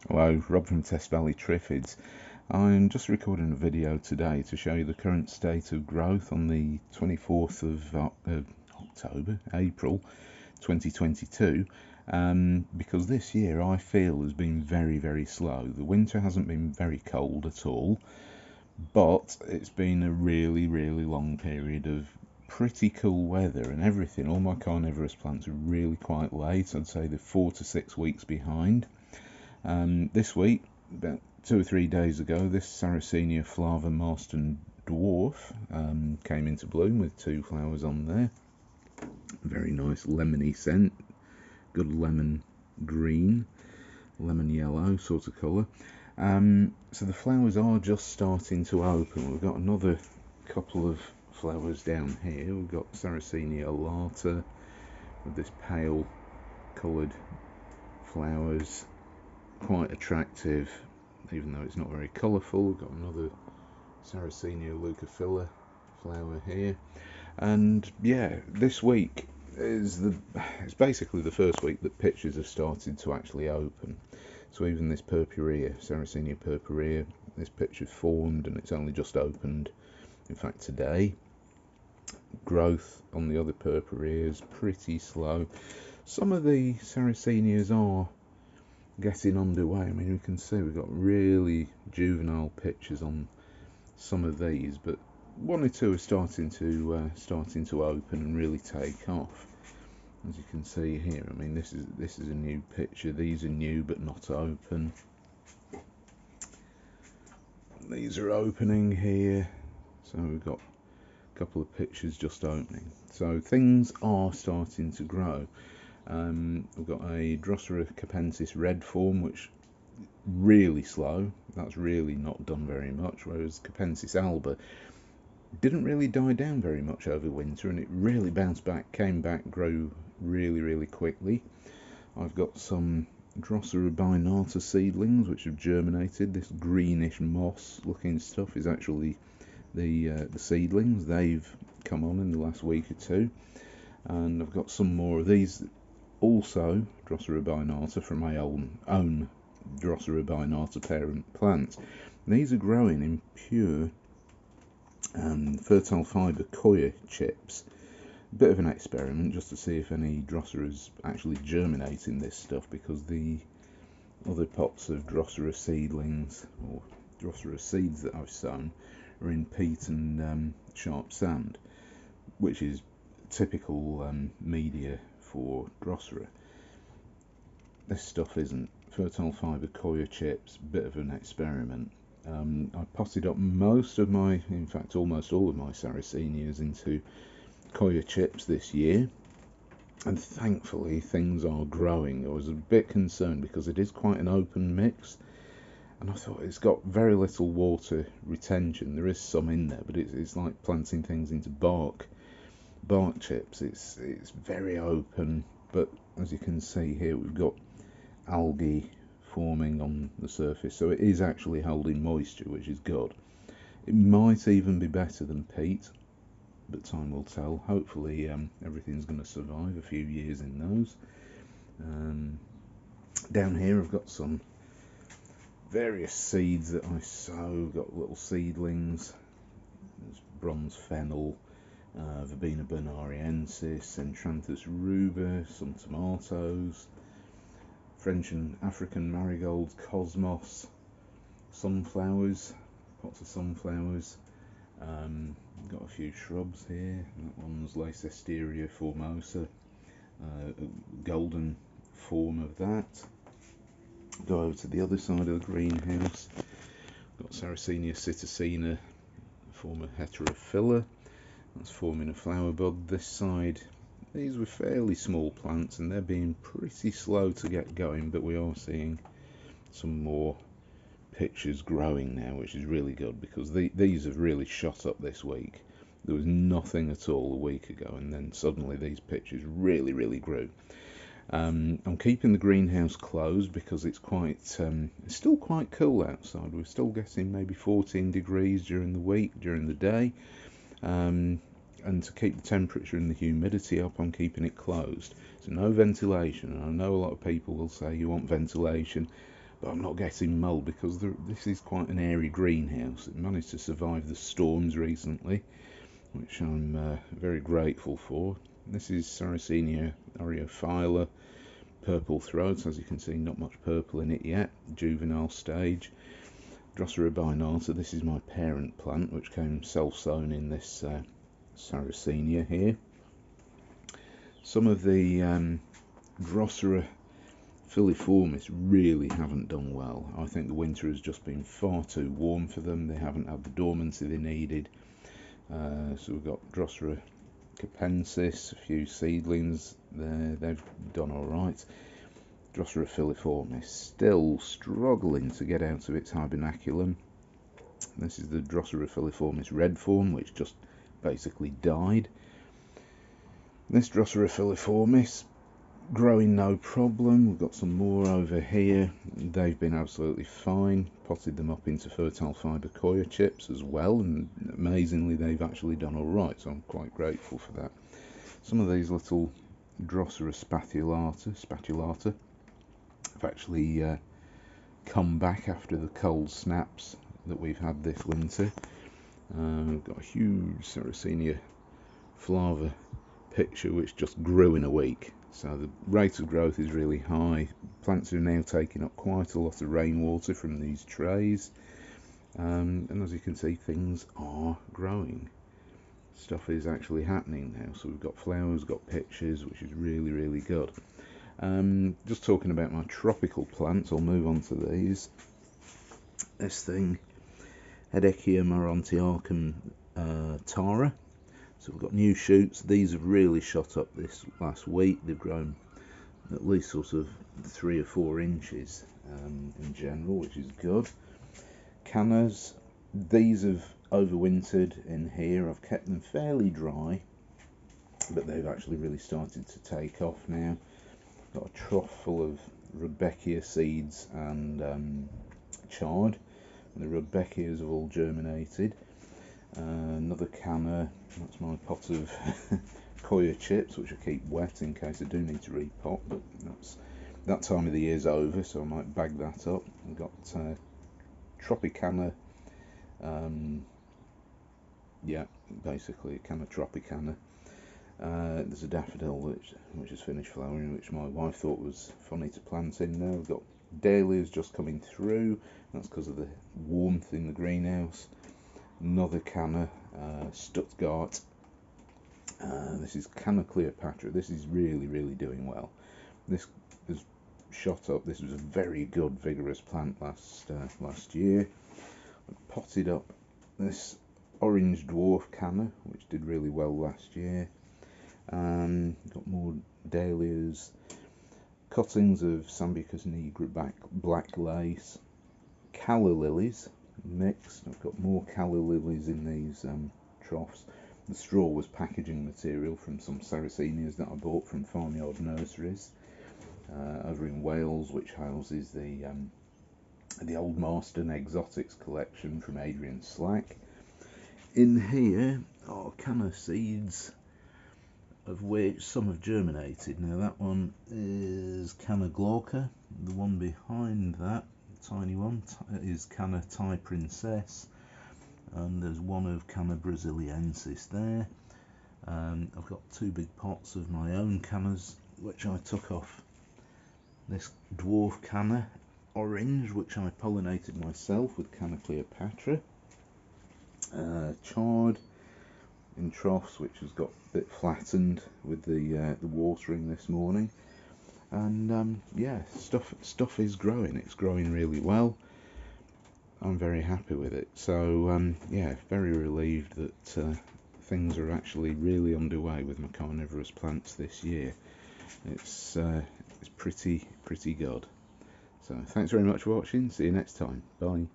Hello, Rob from Test Valley Triffids. I'm just recording a video today to show you the current state of growth on the 24th of April 2022, because this year I feel has been very, very slow. The winter hasn't been very cold at all, but it's been a really, really long period of pretty cool weather and everything. All my carnivorous plants are really quite late. I'd say they're 4 to 6 weeks behind. This week, about 2 or 3 days ago, this Sarracenia Flava Marston Dwarf came into bloom with 2 flowers on there. Very nice lemony scent, good lemon green, lemon yellow sort of colour. So the flowers are just starting to open. We've got another couple of flowers down here. We've got Sarracenia lata with this pale coloured flowers, quite attractive, even though it's not very colourful. We've got another Sarracenia leucophila flower here, and yeah, this week is it's basically the first week that pitches have started to actually open. So even this purpurea, Sarracenia purpurea, this pitch has formed and it's only just opened, in fact today. Growth on the other purpurea is pretty slow. Some of the Sarracenias are getting underway. I mean, you can see we've got really juvenile pitches on some of these, but 1 or 2 are starting to open and really take off. As you can see here, I mean, this is a new picture. These are new but not open. These are opening here, so we've got a couple of pictures just opening. So things are starting to grow. We've got a Drosera capensis red form, which really slow. That's really not done very much, whereas Capensis alba didn't really die down very much over winter, and it really bounced back, came back, grew really, really quickly. I've got some Drosera binata seedlings which have germinated. This greenish moss looking stuff is actually the seedlings. They've come on in the last week or 2, and I've got some more of these, also Drosera binata, from my own Drosera binata parent plant. These are growing in pure fertile fibre coir chips. A bit of an experiment just to see if any Droseras actually germinate in this stuff, because the other pots of Drosera seedlings or Drosera seeds that I've sown are in peat and sharp sand, which is typical media for Drosera. This stuff isn't. Fertile fibre coir chips, bit of an experiment. I potted up most of my, in fact almost all of my Sarracenias into coir chips this year, and thankfully things are growing. I was a bit concerned because it is quite an open mix, and I thought it's got very little water retention. There is some in there, but it's like planting things into bark chips. It's very open, but as you can see here, we've got algae forming on the surface, so it is actually holding moisture, which is good. It might even be better than peat, but time will tell. Hopefully everything's going to survive a few years in those. Down here I've got some various seeds that I sow. Got little seedlings. There's bronze fennel, Verbena bonariensis, Centranthus ruber, some tomatoes, French and African marigolds, cosmos, sunflowers, pots of sunflowers. Got a few shrubs here. That one's Leicesteria formosa, a golden form of that. Go over to the other side of the greenhouse. Got Sarracenia Citasina, form of heterophylla. That's forming a flower bud. This side, these were fairly small plants and they're being pretty slow to get going, but we are seeing some more pitches growing now, which is really good, because these have really shot up this week. There was nothing at all a week ago, and then suddenly these pitches really, really grew. I'm keeping the greenhouse closed because it's still quite cool outside. We're still getting maybe 14 degrees during the week, during the day. And to keep the temperature and the humidity up, I'm keeping it closed. So no ventilation. And I know a lot of people will say you want ventilation. but I'm not getting mould because this is quite an airy greenhouse. It managed to survive the storms recently, which I'm very grateful for. This is Sarracenia Citasina, purple throat. As you can see, not much purple in it yet, juvenile stage. Drosera binata, this is my parent plant, which came self-sown in this Sarracenia here. Some of the Drosera filiformis really haven't done well. I think the winter has just been far too warm for them. They haven't had the dormancy they needed. So we've got Drosera capensis, a few seedlings there, they've done alright. Drosera filiformis still struggling to get out of its hibernaculum. This is the Drosera filiformis red form, which just basically died. This Drosera filiformis growing no problem. We've got some more over here. They've been absolutely fine. Potted them up into fertile fibre coir chips as well, and amazingly they've actually done alright, so I'm quite grateful for that. Some of these little Drosera spatulata have actually come back after the cold snaps that we've had this winter. We've got a huge Sarracenia Flava picture which just grew in a week. So the rate of growth is really high. Plants are now taking up quite a lot of rainwater from these trays, and as you can see, things are growing. Stuff is actually happening now. So we've got flowers, got pictures, which is really good. Just talking about my tropical plants, I'll move on to these. This thing, Hedekia marontiarchum tara. So we've got new shoots. These have really shot up this last week. They've grown at least sort of 3 or 4 inches in general, which is good. Cannas, these have overwintered in here. I've kept them fairly dry, but they've actually really started to take off now. Got a trough full of Rudbeckia seeds and chard. And the Rudbeckias have all germinated. Another Canna, that's my pot of coir chips, which I keep wet in case I do need to repot, but that time of the year's over, so I might bag that up. We've got Tropicana, yeah, basically Canna Tropicana. There's a Daffodil which has finished flowering, which my wife thought was funny to plant in now. We've got Dahlias just coming through, that's because of the warmth in the greenhouse. Another Canna, Stuttgart. This is Canon Cleopatra. This is really doing well. This has shot up. This was a very good, vigorous plant last year. I potted up this orange dwarf Canna, which did really well last year. Got more dahlias, cuttings of Sambucus nigra black lace, Cali Lilies mixed. I've got more Cali Lilies in these troughs. The straw was packaging material from some Sarracenias that I bought from Farmyard Nurseries over in Wales, which houses the old Marston Exotics collection from Adrian Slack. In here are Canna seeds, of which some have germinated. Now that one is Canna glauca. The one behind that, the tiny one, is Canna Thai Princess, and there's one of Canna Brasiliensis there. I've got 2 big pots of my own Cannas, which I took off this dwarf Canna orange, which I pollinated myself with Canna Cleopatra. Chard in troughs, which has got a bit flattened with the watering this morning, and yeah, stuff is growing. It's growing really well. I'm very happy with it. So yeah, very relieved that things are actually really underway with my carnivorous plants this year. It's pretty good. So thanks very much for watching. See you next time. Bye.